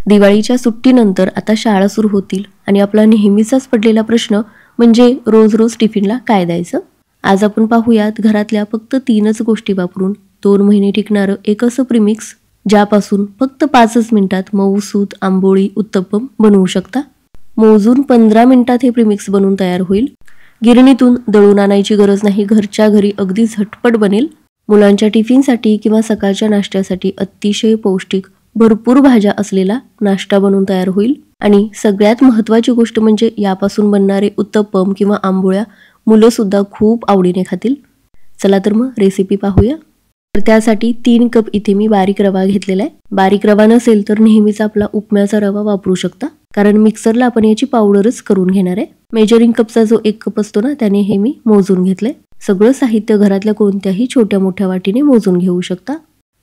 दिवाळीच्या सुट्टीनंतर आता शाळा सुरू होतील आणि आपला नेहमीचाच पडलेला प्रश्न म्हणजे रोज रोज टिफिनला काय द्यायचं. आज आपण पाहूयात घरातल्या फक्त 3च गोष्टी वापरून 2 महिने टिकणारं एक असं प्रीमिक्स, ज्यापासून फक्त 5च मिनिटात मऊसूत आंबोळी उत्तप्पम बनवू शकता. मोजून 15 मिनिटात हे प्रीमिक्स बनवून तयार होईल. गिरणीतून दळून आणायची गरज नाही, घरच्या घरी अगदी झटपट बनेल. मुलांच्या टिफिनसाठी किंवा सकाळच्या नाश्त्यासाठी अतिशय पौष्टिक, भरपूर भाज्या असलेला नाश्ता बनवून तयार होईल. आणि सगळ्यात महत्त्वाची गोष्ट म्हणजे यापासून बनणारे उत्तप्पम किंवा आंबोळ्या मुलं सुद्धा खूप आवडीने खातील. चला तर मग रेसिपी पाहूया. तर त्यासाठी 3 कप इथे मी बारीक रवा घेतलेला आहे. बारीक रवा नसेल तर नेहमीच आपला उपम्याचा रवा वापरू शकता, कारण मिक्सरला आपण याची पावडरच करून घेणार आहे. मेजरिंग कपचा जो 1 कप असतो ना, त्याने हे मी मोजून घेतलंय. सगळं साहित्य घरातल्या कोणत्याही छोट्या मोठ्या वाटीने मोजून घेऊ शकता.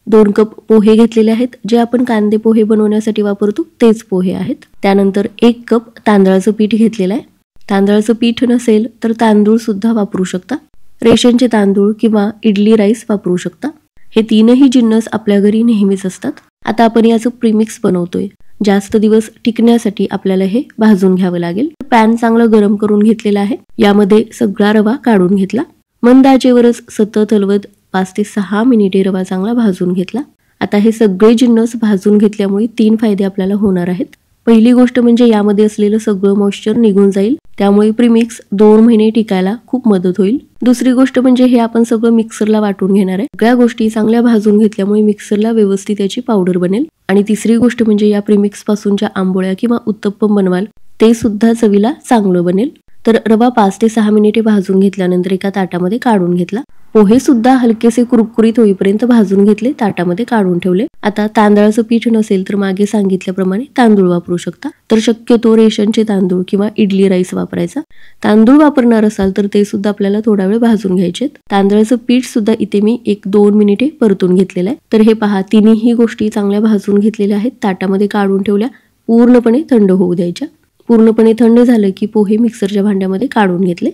2 कप पोहे घेतलेले आहेत, जे आपण कांदे पोहे बनवण्यासाठी वापरतो तेच पोहे आहेत. त्यानंतर 1 कप तांदळाचं पीठ घेतलेलं आहे. तांदळाचं पीठ नसेल तर तांदूळ सुद्धा वापरू शकता. रेशनचे तांदूळ किंवा इडली राईस वापरू शकता. हे 3ही जिन्नस आपल्या घरी नेहमीच असतात. आता आपण याचं प्रीमिक्स बनवतोय. जास्त दिवस टिकण्यासाठी आपल्याला हे भाजून घ्यावं लागेल. पॅन चांगलं गरम करून घेतलेला आहे. यामध्ये सगळा रवा काढून घेतला. मंद आचेवरच सतत हलवत 5 ते 6 मिनिटे रवा चांगला भाजून घेतला. आता हे सगळे जिन्नस भाजून घेतल्यामुळे 3 फायदे आपल्याला होणार आहेत. पहिली गोष्ट म्हणजे यामध्ये असलेलं सगळं मॉइश्चर निघून जाईल, त्यामुळे प्रीमिक्स 2 महिने टिकायला खूप मदत होईल. दुसरी गोष्ट म्हणजे हे आपण सगळं मिक्सरला वाटून घेणार आहे. सगळ्या गोष्टी चांगल्या भाजून घेतल्यामुळे मिक्सरला व्यवस्थित याची पावडर बनेल. आणि तिसरी गोष्ट म्हणजे या प्रीमिक्स पासून ज्या आंबोळ्या किंवा उत्तप्पम बनवाल ते सुद्धा चवीला चांगलं बनेल. तर रवा 5 ते 6 मिनिटे भाजून घेतल्यानंतर एका ताटामध्ये काढून घेतला. पोहे सुद्धा हलकेसे कुरकुरीत होईपर्यंत भाजून घेतले, ताटामध्ये काढून ठेवले. आता तांदळाचं पीठ नसेल तर मागे सांगितल्याप्रमाणे तांदूळ वापरू शकता. तर शक्यतो रेशनचे तांदूळ किंवा इडली राईस वापरायचा. तांदूळ वापरणार असाल तर ते सुद्धा आपल्याला थोडा वेळ भाजून घ्यायचे. तांदळाचं पीठ सुद्धा इथे मी 1-2 मिनिटे परतून घेतलेलं आहे. तर हे पहा, तिन्ही गोष्टी चांगल्या भाजून घेतलेल्या आहेत. ताटामध्ये काढून ठेवल्या, पूर्णपणे थंड होऊ द्यायच्या. पूर्णपणे थंड झालं की पोहे मिक्सरच्या भांड्यामध्ये काढून घेतले.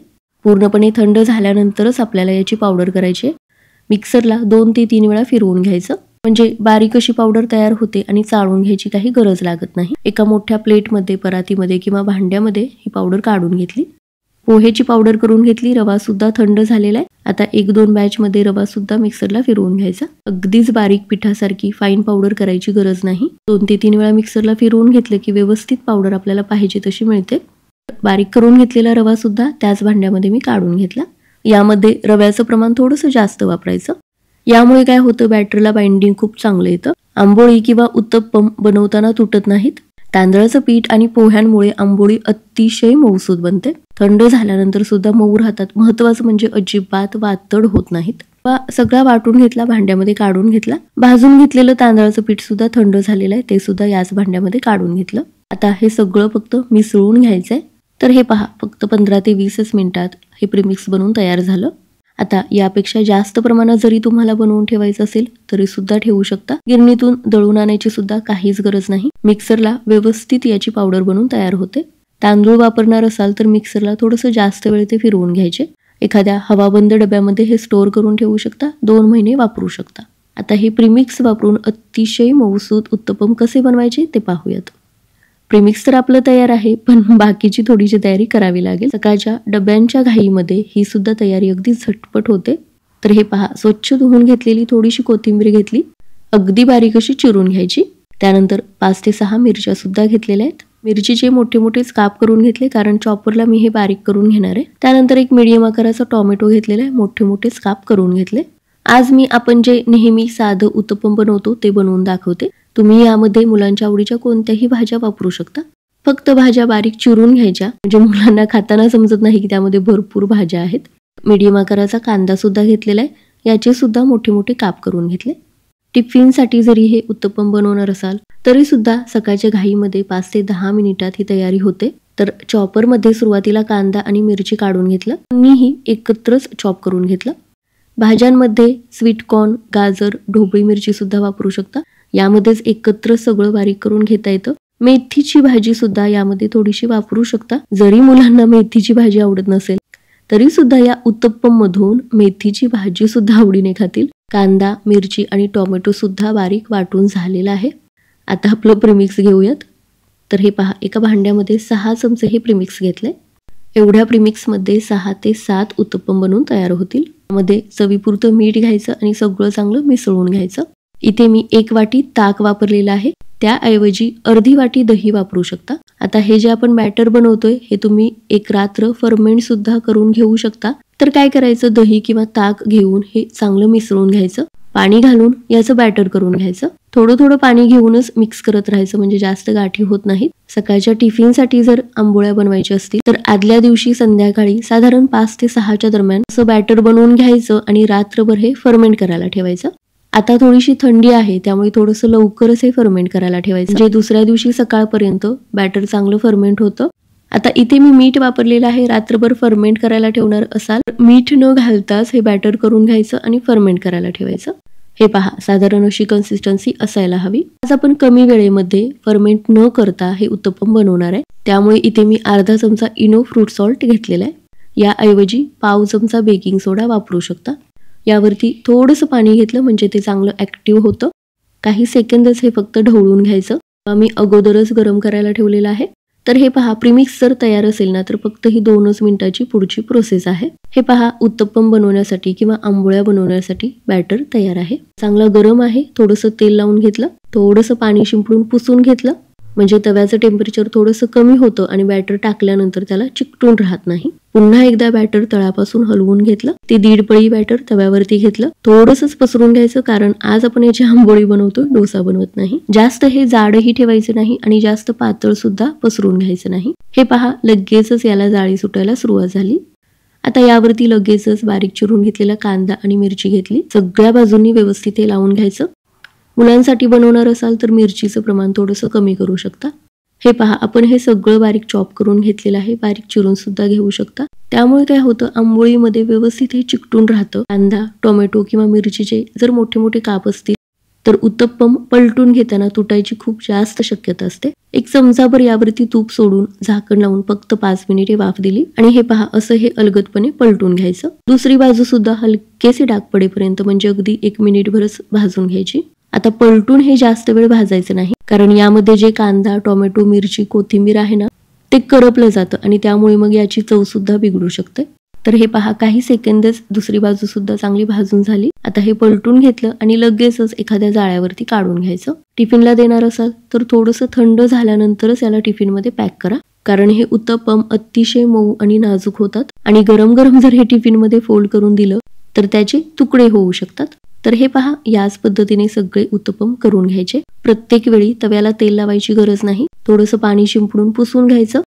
पूर्णपणे थंड झाल्यानंतरच आपल्याला याची पावडर करायची आहे. मिक्सरला 2 ते 3 वेळा फिरवून घ्यायचं, म्हणजे बारीक अशी पावडर तयार होते आणि चाळून घ्यायची काही गरज लागत नाही. एका मोठ्या प्लेटमध्ये, परातीमध्ये किंवा भांड्यामध्ये ही पावडर काढून घेतली. पोहेची पावडर करून घेतली. रवा सुद्धा थंड झालेला आहे. आता 1-2 बॅचमध्ये रवा सुद्धा मिक्सरला फिरवून घ्यायचा. अगदीच बारीक पिठासारखी फाईन पावडर करायची गरज नाही. 2 ते 3 वेळा मिक्सरला फिरवून घेतलं की व्यवस्थित पावडर आपल्याला पाहिजे तशी मिळते. बारीक करून घेतलेला रवा सुद्धा त्याच भांड्यामध्ये मी काढून घेतला. यामध्ये रव्याचं प्रमाण थोडंसं जास्त वापरायचं. यामुळे काय होतं, बॅटरला बाइंडिंग खूप चांगलं येतं. आंबोळी किंवा उत्तप्पम बनवताना तुटत नाहीत. तांदळाचं पीठ आणि पोह्यांमुळे आंबोळी अतिशय मऊसूत बनते. थंड झाल्यानंतर सुद्धा मऊ राहतात. महत्वाचं म्हणजे अजिबात वातड होत नाहीत. सगळा वाटून घेतला, भांड्यामध्ये काढून घेतला. भाजून घेतलेलं तांदळाचं पीठ सुद्धा थंड झालेलं आहे, ते सुद्धा याच भांड्यामध्ये काढून घेतलं. आता हे सगळं फक्त मिसळून घ्यायचंय. तर हे पहा, फक्त 15 ते 20 मिनिटात हे प्रीमिक्स बनवून तयार झालं. आता यापेक्षा जास्त प्रमाणात जरी तुम्हाला बनवून ठेवायचं असेल तरी सुद्धा ठेवू शकता. गिरणीतून दळून आणायची सुद्धा काहीच गरज नाही. मिक्सरला व्यवस्थित याची पावडर बनवून तयार होते. तांदूळ वापरणार असाल तर मिक्सरला थोडंसं जास्त वेळ ते फिरवून घ्यायचे. एखाद्या हवाबंद डब्यामध्ये हे स्टोअर करून ठेवू शकता. 2 महिने वापरू शकता. आता हे प्रीमिक्स वापरून अतिशय मऊसूत उत्तप्पम कसे बनवायचे ते पाहूयात. प्रीमिक्स तर आपलं तयार आहे, पण बाकीची थोडीशी तयारी करावी लागेल. सकाळच्या डब्यांच्या घाईमध्ये ही सुद्धा तयारी अगदी झटपट होते. तर हे पहा, स्वच्छ धुवून घेतलेली थोडीशी कोथिंबीर घेतली, अगदी बारीक अशी चिरून घ्यायची. त्यानंतर 5 ते 6 मिरच्या सुद्धा घेतलेल्या आहेत. मिरचीचे मोठे मोठे काप करून घेतले, कारण चॉपरला मी हे बारीक करून घेणार आहे. त्यानंतर एक मीडियम आकाराचा टोमॅटो घेतलेला आहे, मोठे मोठे काप करून घेतले. आज मी आपण जे नेहमी साधं उत्तप्पम बनवतो ते बनवून दाखवते. तुम्ही यामध्ये मुलांच्या आवडीच्या कोणत्याही भाज्या वापरू शकता. फक्त भाज्या बारीक चिरून घ्यायच्या, म्हणजे मुलांना खाताना समजत नाही की त्यामध्ये भरपूर भाज्या आहेत. मीडियम आकाराचा कांदा सुद्धा घेतलेला आहे, याचे सुद्धा मोठे मोठे काप करून घेतले. टिफिनसाठी जरी हे उत्तप्पम बनवणार असाल तरी सुद्धा सकाळच्या घाईमध्ये 5 ते 10 मिनिटात ही तयारी होते. तर चॉपरमध्ये सुरुवातीला कांदा आणि मिरची काढून घेतलं, मीही एकत्रच चॉप करून घेतलं. भाज्यांमध्ये स्वीटकॉर्न, गाजर, ढोबळी मिरची सुद्धा वापरू शकता. यामध्येच एकत्र सगळं बारीक करून घेता येतं. मेथीची भाजी सुद्धा यामध्ये थोडीशी वापरू शकता. जरी मुलांना मेथीची भाजी आवडत नसेल तरी सुद्धा या उत्तप्पम मधून मेथीची भाजी सुद्धा आवडीने खातील. कांदा, मिरची आणि टोमॅटो सुद्धा बारीक वाटून झालेला आहे. आता आपलं प्रीमिक्स घेऊयात. तर हे पहा, एका भांड्यामध्ये 6 चमचे हे प्रीमिक्स घेतले. एवढ्या प्रीमिक्समध्ये 6 ते 7 उत्तप्पम बनवून तयार होतील. मध्ये चवीपुरतं मीठ घ्यायचं आणि सगळं चांगलं मिसळून घ्यायचं. इथे मी 1 वाटी ताक वापरलेलं आहे, त्याऐवजी अर्धी वाटी दही वापरू शकता. आता हे जे आपण बॅटर बनवतोय हे तुम्ही एक रात्र फर्मेंट सुद्धा करून घेऊ शकता. तर काय करायचं, दही किंवा ताक घेऊन हे चांगलं मिसळून घ्यायचं. पाणी घालून याचं बॅटर करून घ्यायचं. थोडं थोडं पाणी घेऊनच मिक्स करत राहायचं, म्हणजे जास्त गाठी होत नाहीत. सकाळच्या टिफिनसाठी जर आंबोळ्या बनवायच्या असतील तर आदल्या दिवशी संध्याकाळी साधारण 5 ते 6च्या दरम्यान असं बॅटर बनवून घ्यायचं आणि रात्रभर हे फर्मेंट करायला ठेवायचं. आता थोडीशी थंडी आहे त्यामुळे थोडंसं लवकरच हे फर्मेंट करायला ठेवायचं, म्हणजे दुसऱ्या दिवशी सकाळपर्यंत बॅटर चांगलं फर्मेंट होतं. आता इथे मी मीठ वापरलेलं आहे. रात्रभर फर्मेंट करायला ठेवणार असाल मीठ न घालताच हे बॅटर करून घ्यायचं आणि फर्मेंट करायला ठेवायचं. हे पहा, साधारण अशी कन्सिस्टन्सी असायला हवी. आज आपण कमी वेळेमध्ये फर्मेंट न करता हे उत्तप्पम बनवणार आहे, त्यामुळे इथे मी अर्धा चमचा इनो फ्रूट सॉल्ट घेतलेला आहे. याऐवजी पाव चमचा बेकिंग सोडा वापरू शकता. यावरती थोडंसं पाणी घेतलं म्हणजे ते चांगलं ऍक्टिव्ह होतं. काही सेकंदच हे फक्त ढवळून घ्यायचं. मी अगोदरच गरम करायला ठेवलेलं आहे. तर हे पहा, प्रीमिक्स जर तयार असेल ना तर फक्त ही 2च मिनिटाची पुढची प्रोसेस आहे. हे पहा, उत्तप्पम बनवण्यासाठी किंवा आंबोळ्या बनवण्यासाठी बॅटर तयार आहे. चांगलं गरम आहे. थोडंसं तेल लावून घेतलं, थोडंसं पाणी शिंपडून पुसून घेतलं, म्हणजे तव्याचं टेम्परेचर थोडंसं कमी होतं आणि बॅटर टाकल्यानंतर त्याला चिकटून राहत नाही. पुन्हा एकदा बॅटर तळापासून हलवून घेतलं. ते 1.5 पळी बॅटर तव्यावरती घेतलं. थोडंसंच पसरून घ्यायचं, कारण आज आपण याची आंबोळी बनवतो, डोसा बनवत नाही. जास्त हे जाडही ठेवायचं नाही आणि जास्त पातळ सुद्धा पसरून घ्यायचं नाही. हे पहा, लगेचच याला जाळी सुटायला सुरुवात झाली. आता यावरती लगेचच बारीक चिरून घेतलेला कांदा आणि मिरची घेतली. सगळ्या बाजूंनी व्यवस्थित हे लावून घ्यायचं. मुलांसाठी बनवणार असाल तर मिरचीचं प्रमाण थोडंसं कमी करू शकता. हे पहा, आपण हे सगळं बारीक चॉप करून घेतलेलं आहे. बारीक चिरून सुद्धा घेऊ शकता. त्यामुळे काय होतं, आंबोळीमध्ये व्यवस्थित हे चिकटून राहतं. कांदा, टोमॅटो किंवा मिरचीचे जर मोठे मोठे काप असतील तर उत्तप्पम पलटून घेताना तुटायची खूप जास्त शक्यता असते. 1 चमचाभर यावरती तूप सोडून झाकण लावून फक्त 5 मिनिटे वाफ दिली आणि हे पहा, असं हे अलगदपणे पलटून घ्यायचं. दुसरी बाजू सुद्धा हलकेसे डाग पडेपर्यंत, म्हणजे अगदी 1 मिनिटभरच भाजून घ्यायची. आता पलटून हे जास्त वेळ भाजायचं नाही, कारण यामध्ये जे कांदा, टोमॅटो, मिरची, कोथिंबीर आहे ना ते करपलं जातं आणि त्यामुळे मग याची चव सुद्धा बिघडू शकते. तर हे पहा, काही सेकंदच दुसरी बाजू सुद्धा चांगली भाजून झाली. आता हे पलटून घेतलं आणि लगेचच एखाद्या जाळ्यावरती काढून घ्यायचं. टिफिनला देणार असाल तर थोडंसं थंड झाल्यानंतरच याला टिफिनमध्ये पॅक करा, कारण हे उत्तप्पम अतिशय मऊ आणि नाजूक होतात आणि गरम गरम जर हे टिफिनमध्ये फोल्ड करून दिलं तर त्याचे तुकडे होऊ शकतात. तर हे पहा, याच पद्धतीने सगळे उत्तप्पम करून घ्यायचे. प्रत्येक वेळी तव्याला तेल लावायची गरज नाही. थोडंसं पाणी शिंपडून पुसून घ्यायचं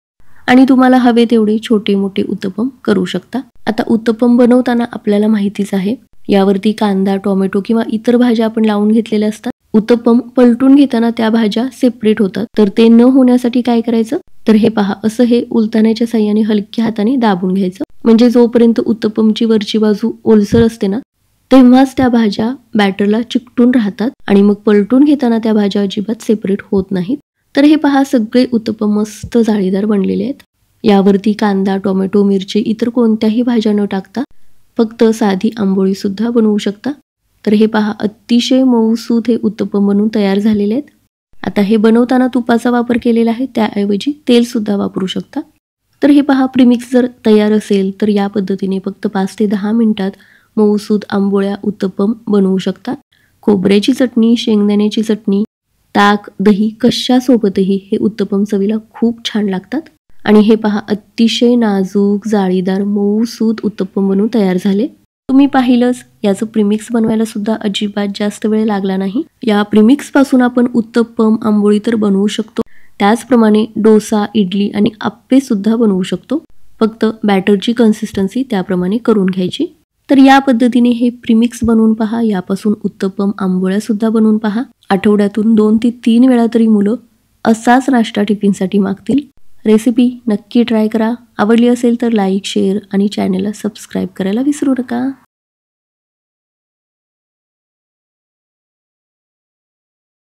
आणि तुम्हाला हवे तेवढे छोटे मोठे उत्तप्पम करू शकता. आता उत्तप्पम बनवताना आपल्याला माहितीच आहे, यावरती कांदा, टोमॅटो किंवा इतर भाज्या आपण लावून घेतलेल्या असतात. उत्तप्पम पलटून घेताना त्या भाज्या सेपरेट होतात. तर ते न होण्यासाठी काय करायचं, तर हे पहा, असं हे उलताण्याच्या साह्याने हलक्या हाताने दाबून घ्यायचं, म्हणजे जोपर्यंत उत्तप्पमची वरची बाजू ओलसर असते ना तेव्हाच त्या भाज्या बॅटरला चिकटून राहतात आणि मग पलटून घेताना त्या भाज्या अजिबात सेपरेट होत नाहीत. तर हे पहा, सगळे उत्तप्पम मस्त जाळीदार बनलेले आहेत. यावरती कांदा, टोमॅटो, मिरची, इतर कोणत्याही भाज्या न टाकता फक्त साधी आंबोळी सुद्धा बनवू शकता. तर हे पहा, अतिशय मऊसूत हे उत्तप्पम बनवून तयार झालेले आहेत. आता हे बनवताना तुपाचा वापर केलेला आहे, त्याऐवजी तेल सुद्धा वापरू शकता. तर हे पहा, प्रीमिक्स जर तयार असेल तर या पद्धतीने फक्त 5 ते 10 मिनिटात मऊसूत आंबोळ्या, उत्तप्पम बनवू शकता. खोबऱ्याची चटणी, शेंगदाण्याची चटणी, ताक, दही कशासोबतही हे उत्तप्पम चवीला खूप छान लागतात. आणि हे पहा, अतिशय नाजूक, जाळीदार, मऊसूत उत्तप्पम बनवून तयार झाले. तुम्ही पाहिलंच, याचं प्रीमिक्स बनवायला सुद्धा अजिबात जास्त वेळ लागला नाही. या प्रीमिक्स पासून आपण उत्तप्पम, आंबोळी तर बनवू शकतो. त्याचप्रमाणे डोसा, इडली आणि आप्पे सुद्धा बनवू शकतो. फक्त बॅटरची कन्सिस्टन्सी त्याप्रमाणे करून घ्यायची. तर या पद्धतीने हे प्रीमिक्स बनवून पहा. यापासून उत्तप्पम, आंबोळ्या सुद्धा बनवून पहा. आठवड्यातून 2 ते 3 वेळा तरी मुलं असाच नाश्ता टिफिनसाठी मागतील. रेसिपी नक्की ट्राय करा. आवडली असेल तर लाईक, शेअर आणि चॅनलला सबस्क्राईब करायला विसरू नका.